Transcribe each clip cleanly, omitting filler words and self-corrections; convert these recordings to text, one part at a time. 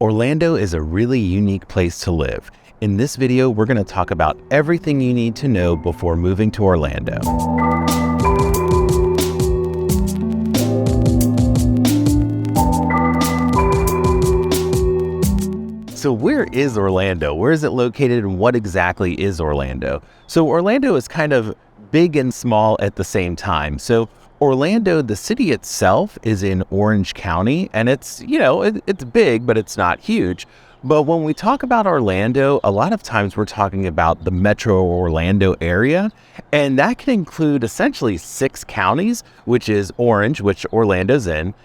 Orlando is a really unique place to live. In this video, we're going to talk about everything you need to know before moving to Orlando. So where is Orlando? Where is it located and what exactly is Orlando? So Orlando is kind of big and small at the same time. So Orlando, the city itself, is in Orange County, and it's big, but it's not huge. But when we talk about Orlando, a lot of times we're talking about the metro Orlando area, and that can include essentially 6 counties, which is Orange, which Orlando's in,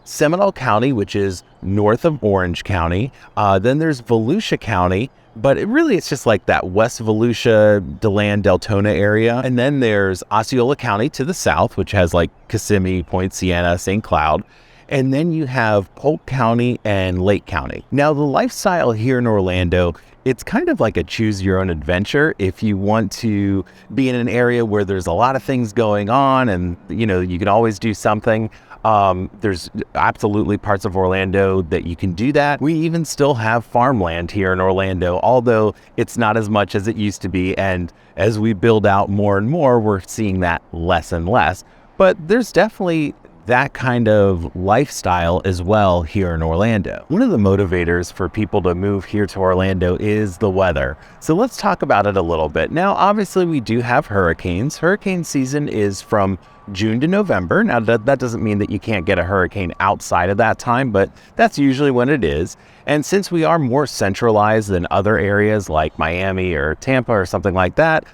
Seminole County, which is north of Orange County. Then there's Volusia County, but it's just like that West Volusia, DeLand, Deltona area. And then there's Osceola County to the south, which has like Kissimmee, Point Siena, St. Cloud. And then you have Polk County and Lake County. Now, the lifestyle here in Orlando, it's kind of like a choose your own adventure. If you want to be in an area where there's a lot of things going on and, you can always do something. There's absolutely parts of Orlando that you can do that. We even still have farmland here in Orlando, although it's not as much as it used to be. And as we build out more and more, we're seeing that less and less. But there's definitely that kind of lifestyle as well here in Orlando. One of the motivators for people to move here to Orlando is the weather. So let's talk about it a little bit. Now, obviously we do have hurricanes. Hurricane season is from June to November. Now that doesn't mean that you can't get a hurricane outside of that time, but that's usually when it is. And since we are more centralized than other areas like Miami or Tampa or something like that,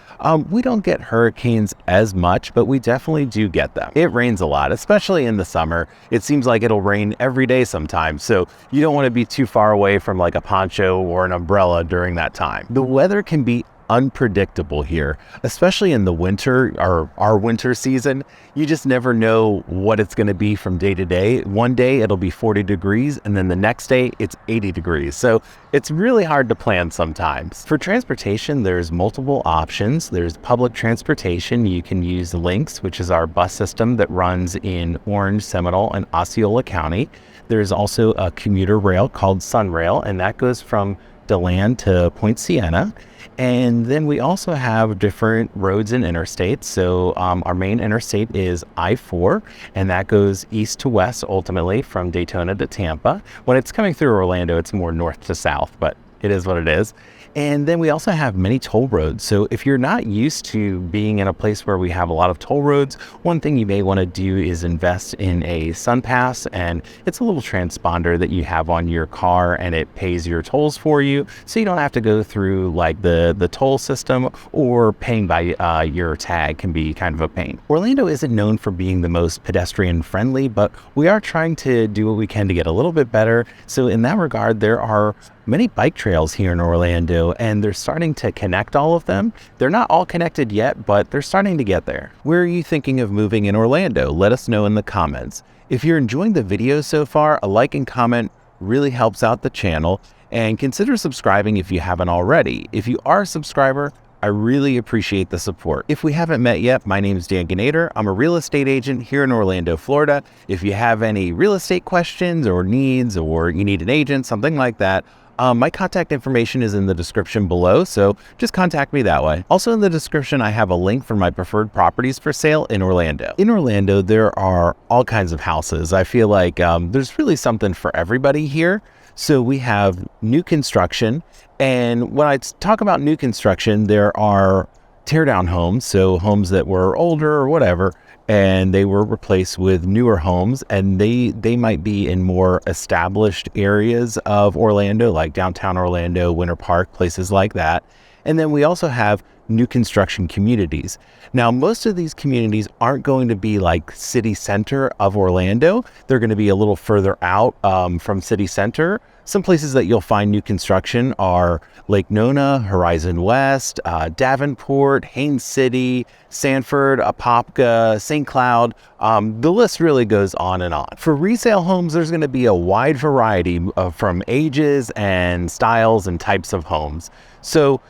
we don't get hurricanes as much, but we definitely do get them. It rains a lot, especially in the summer. It seems like it'll rain every day sometimes, so you don't want to be too far away from like a poncho or an umbrella during that time. The weather can be unpredictable here, especially in the winter or our winter season. You just never know what it's going to be from day to day. One day it'll be 40 degrees and then the next day it's 80 degrees. So it's really hard to plan sometimes. For transportation, there's multiple options. There's public transportation. You can use Lynx, which is our bus system that runs in Orange, Seminole, and Osceola County. There's also a commuter rail called Sunrail, and that goes from DeLand to Point Siena. And then we also have different roads and interstates. So our main interstate is I-4, and that goes east to west ultimately from Daytona to Tampa. When it's coming through Orlando, it's more north to south, but it is what it is. And then we also have many toll roads. So if you're not used to being in a place where we have a lot of toll roads, one thing you may want to do is invest in a SunPass, and it's a little transponder that you have on your car and it pays your tolls for you. So you don't have to go through like the toll system, or paying by your tag can be kind of a pain. Orlando isn't known for being the most pedestrian friendly, but we are trying to do what we can to get a little bit better. So in that regard, there are many bike trails here in Orlando, and they're starting to connect all of them. They're not all connected yet, but they're starting to get there. Where are you thinking of moving in Orlando? Let us know in the comments. If you're enjoying the video so far, a like and comment really helps out the channel, and consider subscribing if you haven't already. If you are a subscriber, I really appreciate the support. If we haven't met yet, my name is Ginader. I'm a real estate agent here in Orlando, Florida. If you have any real estate questions or needs, or you need an agent, something like that, my contact information is in the description below, so just contact me that way. Also in the description, I have a link for my preferred properties for sale in Orlando. In Orlando, there are all kinds of houses. I feel like there's really something for everybody here. So we have new construction, and when I talk about new construction, there are teardown homes, so homes that were older or whatever, and they were replaced with newer homes, and they might be in more established areas of Orlando, like downtown Orlando, Winter Park, places like that. And then we also have new construction communities. Now, most of these communities aren't going to be like city center of Orlando. They're going to be a little further out from city center. Some places that you'll find new construction are Lake Nona, Horizon West, Davenport, Haines City, Sanford, Apopka, St. Cloud. The list really goes on and on. For resale homes, there's going to be a wide variety from ages and styles and types of homes. So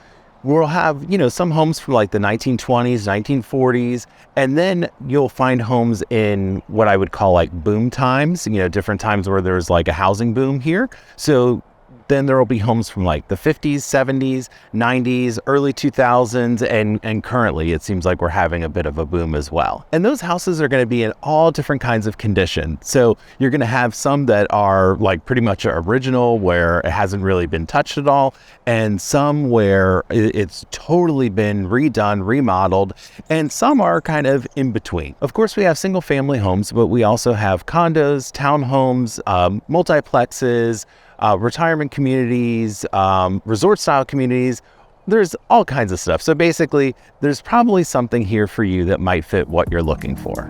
we'll have, some homes from like the 1920s, 1940s, and then you'll find homes in what I would call like boom times, different times where there's like a housing boom here. So then there will be homes from like the 50s, 70s, 90s, early 2000s, and currently it seems like we're having a bit of a boom as well. And those houses are going to be in all different kinds of condition. So you're going to have some that are like pretty much original, where it hasn't really been touched at all, and some where it's totally been redone, remodeled, and some are kind of in between. Of course, we have single family homes, but we also have condos, townhomes, multiplexes, retirement communities, resort style communities. There's all kinds of stuff. So basically, there's probably something here for you that might fit what you're looking for.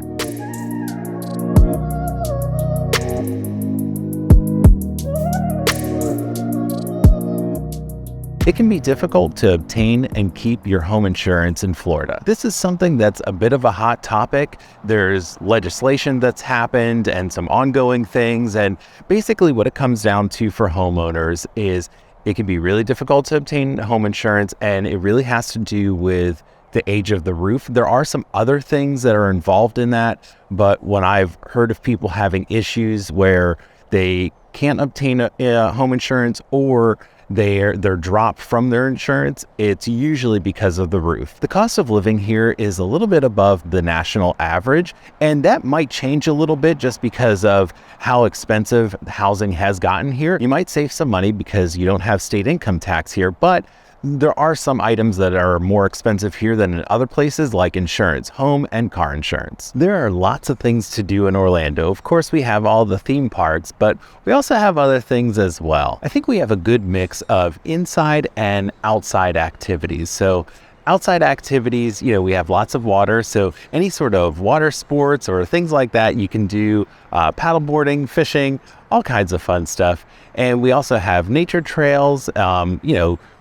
It can be difficult to obtain and keep your home insurance in Florida. This is something that's a bit of a hot topic. There's legislation that's happened and some ongoing things. And basically what it comes down to for homeowners is it can be really difficult to obtain home insurance, and it really has to do with the age of the roof. There are some other things that are involved in that, but when I've heard of people having issues where they can't obtain a home insurance, or they're dropped from their insurance, it's usually because of the roof. The cost of living here is a little bit above the national average, and that might change a little bit just because of how expensive housing has gotten here. You might save some money because you don't have state income tax here, but there are some items that are more expensive here than in other places, like insurance, home and car insurance. There are lots of things to do in Orlando. Of course, we have all the theme parks, but we also have other things as well. I think we have a good mix of inside and outside activities. So outside activities, we have lots of water. So any sort of water sports or things like that, you can do paddleboarding, fishing, all kinds of fun stuff. And we also have nature trails.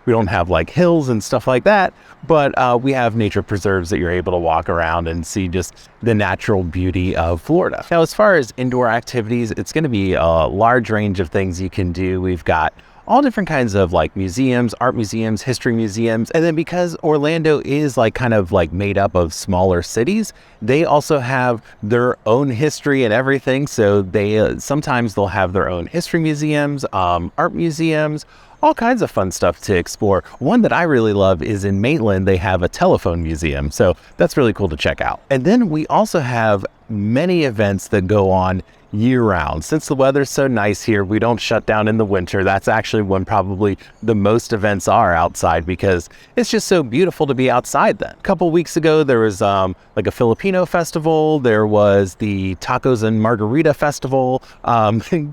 We don't have like hills and stuff like that, but we have nature preserves that you're able to walk around and see just the natural beauty of Florida. Now, as far as indoor activities, it's going to be a large range of things you can do. We've got all different kinds of like museums, art museums, history museums. And then because Orlando is like kind of like made up of smaller cities, they also have their own history and everything. So they sometimes they'll have their own history museums, art museums, all kinds of fun stuff to explore. One that I really love is in Maitland. They have a telephone museum. So that's really cool to check out. And then we also have many events that go on year-round. Since the weather's so nice here, we don't shut down in the winter. That's actually when probably the most events are outside, because it's just so beautiful to be outside then. A couple weeks ago, there was like a Filipino festival. There was the Tacos and Margarita Festival,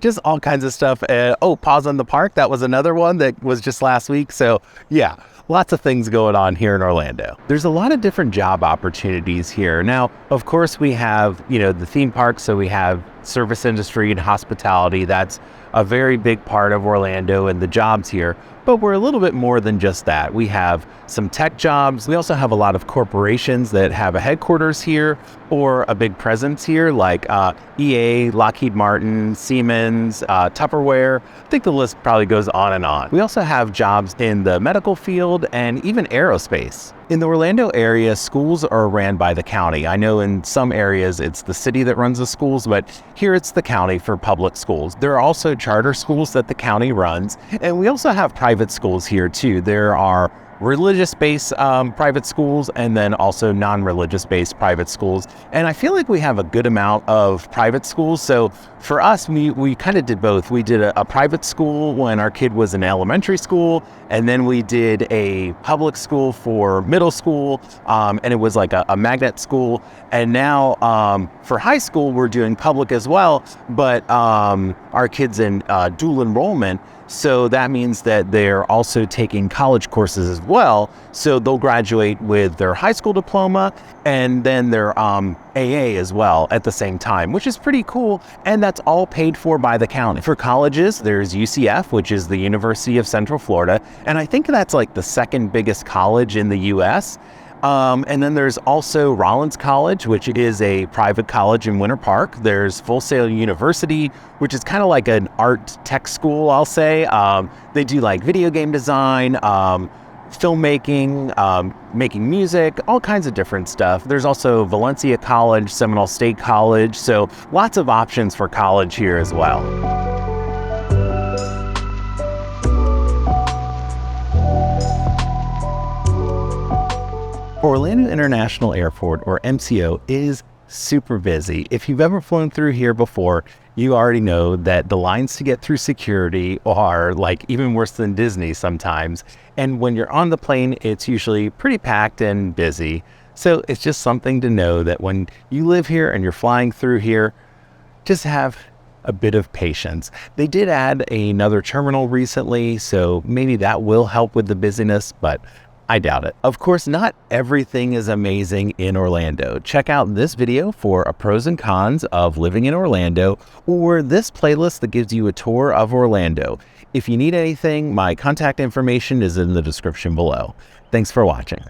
just all kinds of stuff. Pause on the Park. That was another one that was just last week. So yeah, lots of things going on here in Orlando. There's a lot of different job opportunities here. Now, of course, we have, the theme park. So we have service industry and hospitality. That's a very big part of Orlando and the jobs here. But we're a little bit more than just that. We have some tech jobs. We also have a lot of corporations that have a headquarters here or a big presence here, like EA, Lockheed Martin, Siemens, Tupperware. I think the list probably goes on and on. We also have jobs in the medical field and even aerospace. In the Orlando area, schools are ran by the county. I know in some areas it's the city that runs the schools, but here it's the county for public schools. There are also charter schools that the county runs, and we also have private schools here too. There are religious-based private schools, and then also non-religious-based private schools. And I feel like we have a good amount of private schools. So for us, we kind of did both. We did a private school when our kid was in elementary school, and then we did a public school for middle school, and it was like a magnet school. And now for high school, we're doing public as well, but our kids in dual enrollment. So that means that they're also taking college courses as well. So they'll graduate with their high school diploma and then their AA as well at the same time, which is pretty cool. And that's all paid for by the county. For colleges, there's UCF, which is the University of Central Florida. And I think that's like the second biggest college in the US. And then there's also Rollins College, which is a private college in Winter Park. There's Full Sail University, which is kind of like an art tech school, I'll say. They do like video game design, filmmaking, making music, all kinds of different stuff. There's also Valencia College, Seminole State College, so lots of options for college here as well. Orlando International Airport, or MCO, is super busy. If you've ever flown through here before, you already know that the lines to get through security are like even worse than Disney sometimes. And when you're on the plane, it's usually pretty packed and busy. So it's just something to know that when you live here and you're flying through here, just have a bit of patience. They did add another terminal recently, so maybe that will help with the busyness, but I doubt it. Of course, not everything is amazing in Orlando. Check out this video for a pros and cons of living in Orlando, or this playlist that gives you a tour of Orlando. If you need anything, my contact information is in the description below. Thanks for watching.